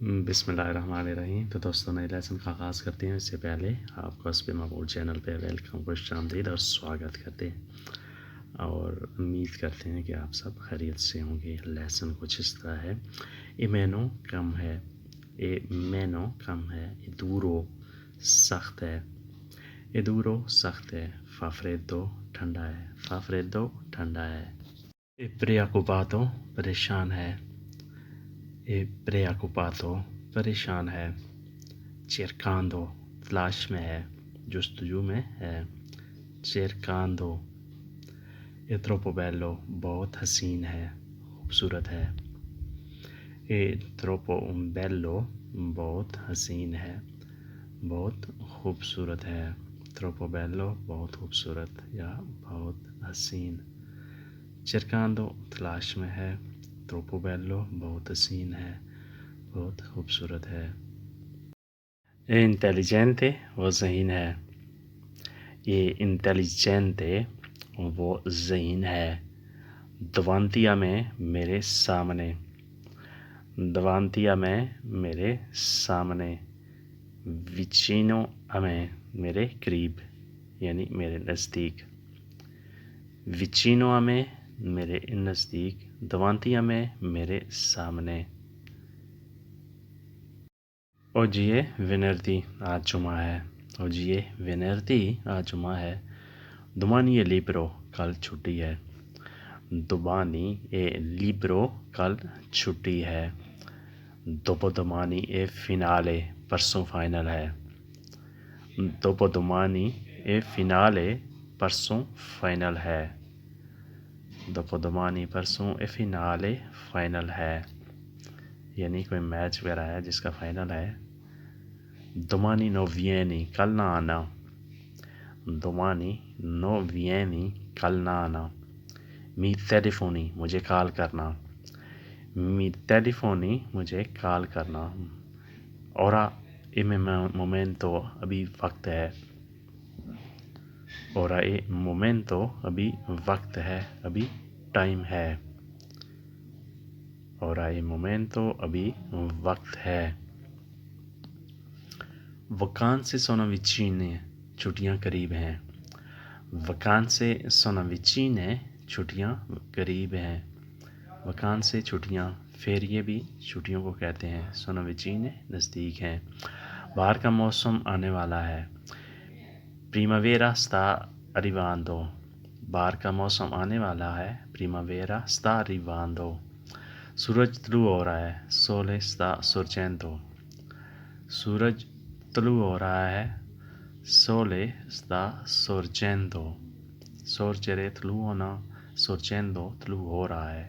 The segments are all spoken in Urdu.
بسم اللہ الرحمن الرحیم۔ تو دوستوں نئے لیسن کا آغاز کرتے ہیں، اس سے پہلے آپ کو اس پہ مقبول چینل پہ ویلکم، خوش آمدید اور سواگت کرتے ہیں، اور امید کرتے ہیں کہ آپ سب خیریت سے ہوں گے۔ لیسن کچھ اس طرح ہے: اے مینو کم ہے، اے مینو کم ہے، اے دورو سخت ہے، اے دورو سخت ہے، فا فریدو ٹھنڈا ہے، فا فریدو ٹھنڈا ہے، اے پریاکوپاتو پریشان ہے، اے پریاکوپاتو پریشان ہے، چیرکاندو تلاش میں ہے، جستجو میں ہے، چیرکاندو، اے تروپو بیلو بہت حسین ہے، خوبصورت ہے، اے تروپو بیلو بہت حسین ہے، بہت خوبصورت ہے، تروپو بیلو بہت خوبصورت یا بہت حسین، چیرکاندو تلاش میں ہے، تروپو بیلو بہت حسین ہے، بہت خوبصورت ہے، اے انٹیلیجنٹے وہ ذہین ہے، یہ انٹیلیجنٹے وہ ذہین ہے، دوانتیا میں میرے سامنے، دوانتیا میں میرے سامنے، وچینو میں میرے قریب یعنی میرے نزدیک، وچینو میں میرے نزدیک، دوانتیا میں میرے سامنے۔ اوجیے ونردی آج جمعہ ہے، اوجیے ونردی آج جمعہ ہے، دومانی اے لیبرو کل چھٹی ہے، دومانی اے لیبرو کل چھٹی ہے، دوپو دومانی اے فینالے پرسوں فائنل ہے، دوپو دومانی اے فینالے پرسوں فائنل ہے، دوپو دومانی پرسوں اے فینالے فائنل ہے، یعنی کوئی میچ وغیرہ ہے جس کا فائنل ہے۔ دومانی نو وینی کل نہ آنا، دومانی نو وینی کل نہ آنا، می ٹیلیفونی مجھے کال کرنا، می ٹیلیفونی مجھے کال کرنا، اورا اے مومنٹو ابھی وقت ہے، اورا اے مومنٹو ابھی وقت ہے، ابھی ٹائم ہے، اورا اے مومنٹو ابھی وقت ہے۔ وکانسے سونا وچینے چھٹیاں قریب ہیں، وکانسے سونا وچینے چھٹیاں قریب ہیں، وکانسے چھٹیاں، فیریے بھی چھٹیوں کو کہتے ہیں، سونا وچینے نزدیک ہیں، باہر کا موسم آنے والا ہے، پریماویرا ستا اریوانڈو، باہر کا موسم آنے والا ہے، پریماویرا ستا اریوانڈو، سورج طلوع ہو رہا ہے، سولے ستا سورجینتو، سورج طلوع ہو رہا ہے، سولے ستا سورجینتو، سورجرے طلوع ہونا، سورجینتو طلوع ہو رہا ہے،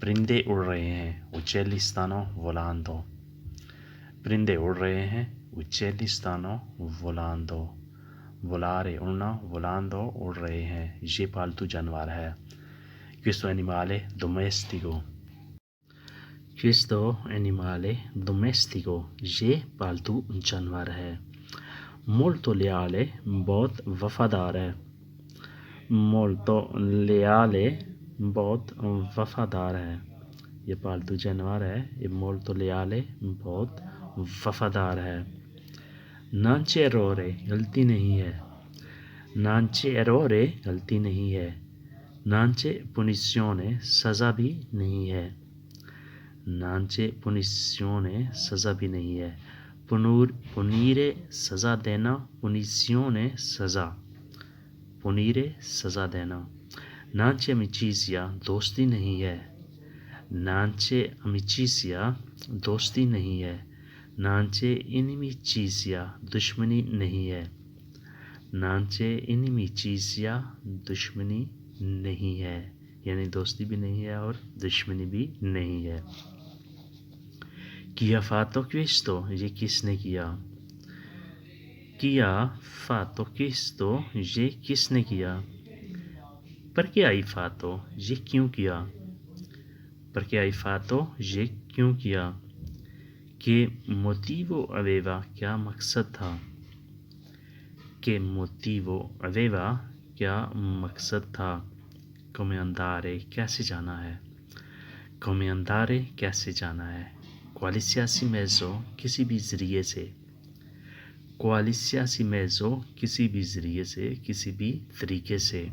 پرندے اڑ رہے ہیں، اچیلی ستانو وولانتو، پرندے اڑ رہے ہیں، اچیلی ستانو وولانتو، وولارے اڑنا، وولانتو اڑ رہے ہیں، یہ پالتو جانور ہے، questo animale domestico، questo animale domestico یہ پالتو جانور ہے، molto leale بہت وفادار ہے، molto leale بہت وفادار ہے، یہ پالتو جانور ہے، یہ molto leale بہت وفادار ہے، non c'è errore غلطی نہیں ہے، non c'è errore غلطی نہیں ہے، non c'è punizione سزا بھی نہیں ہے، non c'è punizione سزا بھی نہیں ہے، punire سزا دینا، punizione سزا، punire سزا دینا، non c'è amicizia دوستی نہیں ہے، non c'è amicizia دوستی نہیں ہے، non c'è inimicizia دشمنی نہیں ہے، non c'è inimicizia دشمنی نہیں ہے، یعنی دوستی بھی نہیں ہے اور دشمنی بھی نہیں ہے۔ Chi ha fatto questo یہ کس نے کیا، Chi ha fatto questo یہ کس نے کیا، perché hai fatto یہ کیوں کیا، perché hai fatto یہ کیوں کیا، che motivo aveva کیا مقصد تھا، che motivo aveva کیا مقصد تھا، come andare کیسے جانا ہے، come andare کیسے جانا ہے، qualsiasi mezzo کسی بھی ذریعے سے qualsiasi mezzo کسی بھی ذریعے سے کسی بھی طریقے سے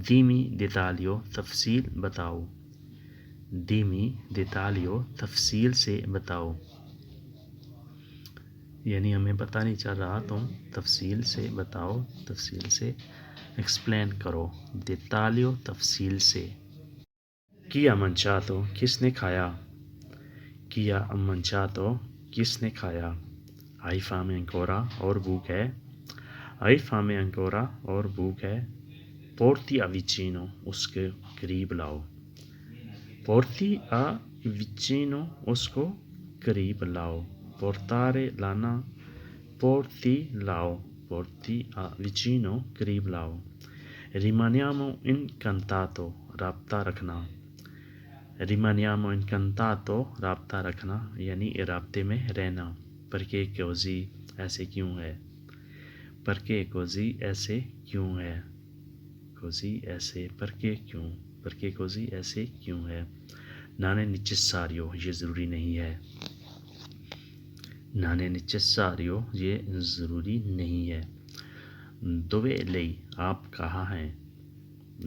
dimmi dettaglio تفصیل بتاؤ dimmi dettaglio تفصیل سے بتاؤ یعنی ہمیں پتہ نہیں چل رہا تم تفصیل سے بتاؤ تفصیل سے ایکسپلین کرو dettaglio تفصیل سے Chi ha mangiato کس نے کھایا Chi ha mangiato کس نے کھایا Hai fame ancora اور بھوک ہے Hai fame ancora اور بھوک ہے Porti a vicino اس کے قریب لاؤ Porti a vicino اس کو قریب لاؤ Portare لانا Porti لاؤ Porti a vicino قریب لاؤ Rimaniamo incantato رابطہ رکھنا Rimaniamo incantato رابطہ رکھنا یعنی رابطے میں رہنا perché così ایسے کیوں ہے perché così ایسے کیوں ہے così ایسے perché کیوں perché così ایسے کیوں ہے non è necessario یہ ضروری نہیں ہے non è necessario یہ ضروری نہیں ہے dove è lei آپ کہاں ہیں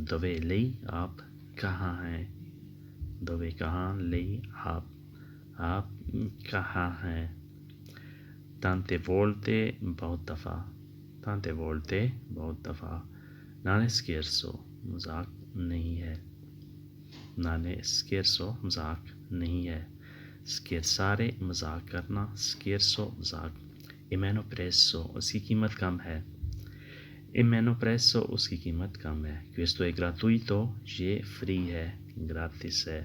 dove è lei آپ کہاں ہیں dove کہاں lei آپ کہاں ہیں tante volte بہت دفعہ tante volte بہت دفعہ non è scherzo مذاق نہیں ہے non è scherzo مذاق نہیں ہے scherzare مذاق کرنا scherzo مذاق e meno prezzo اس کی قیمت کم ہے e meno prezzo اس کی قیمت کم ہے questo è gratuito یہ فری ہے gratis ہے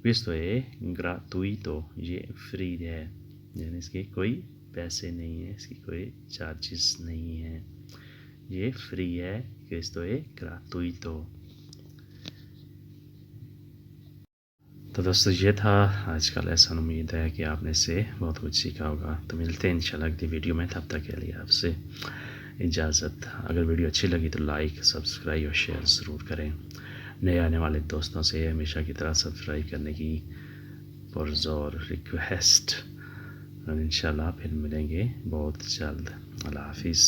questo è gratuito یہ فری ہے یعنی اس کے کوئی پیسے نہیں ہیں اس کی کوئی چارجز نہیں ہیں یہ فری ہے questo è gratuito تو دوستو یہ تھا آج کا لیسن امید ہے کہ آپ نے اس سے بہت کچھ سیکھا ہوگا تو ملتے ہیں انشاءاللہ اگلی ویڈیو میں تب تک کے لیے آپ سے اجازت اگر ویڈیو اچھی لگی تو لائک سبسکرائب اور شیئر ضرور کریں نئے آنے والے دوستوں سے ہمیشہ کی طرح سبسکرائب کرنے کی پرزور ریکویسٹ اور انشاءاللہ پھر ملیں گے بہت جلد اللہ حافظ